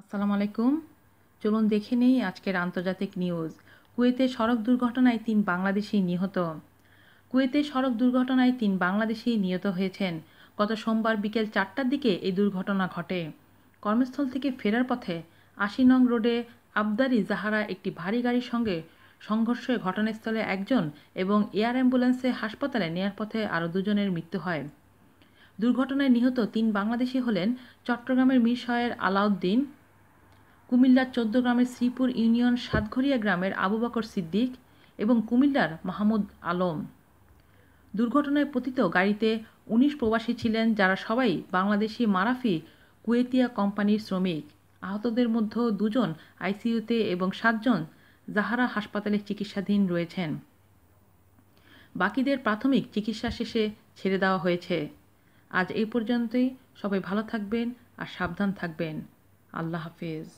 আসসালামু আলাইকুম। চলুন দেখে নেই আজকের আন্তর্জাতিক নিউজ। কুয়েতে সড়ক দুর্ঘটনায় ৩ বাংলাদেশি নিহত। কুয়েতে সড়ক দুর্ঘটনায় ৩ বাংলাদেশি নিহত হয়েছেন। গত সোমবার বিকেল ৪টার দিকে এই দুর্ঘটনা ঘটে। কর্মস্থল থেকে ফেরার পথে ৮০ নং রোডে আবদারি জাহারা একটি ভারী গাড়ির সঙ্গে সংঘর্ষে ঘটনাস্থলে একজন এবং এয়ার অ্যাম্বুলেন্সে হাসপাতালে নেয়ার পথে আরও দুজনের মৃত্যু হয়। দুর্ঘটনায় নিহত ৩ বাংলাদেশি হলেন চট্টগ্রামের মিরসরাইয়ের আলাউদ্দিন, কুমিল্লার ১৪ গ্রামের শ্রীপুর ইউনিয়ন সাতঘরিয়া গ্রামের আবু বকর সিদ্দিক এবং কুমিল্লার মাহমুদ আলম। দুর্ঘটনায় পতিত গাড়িতে ১৯ প্রবাসী ছিলেন, যারা সবাই বাংলাদেশি মারাফি কুয়েতিয়া কোম্পানির শ্রমিক। আহতদের মধ্যে ২ জন আইসিইউতে এবং ৭ জন জাহারা হাসপাতালে চিকিৎসাধীন রয়েছেন। বাকিদের প্রাথমিক চিকিৎসা শেষে ছেড়ে দেওয়া হয়েছে। আজ এই পর্যন্তই। সবাই ভালো থাকবেন আর সাবধান থাকবেন। আল্লাহ হাফেজ।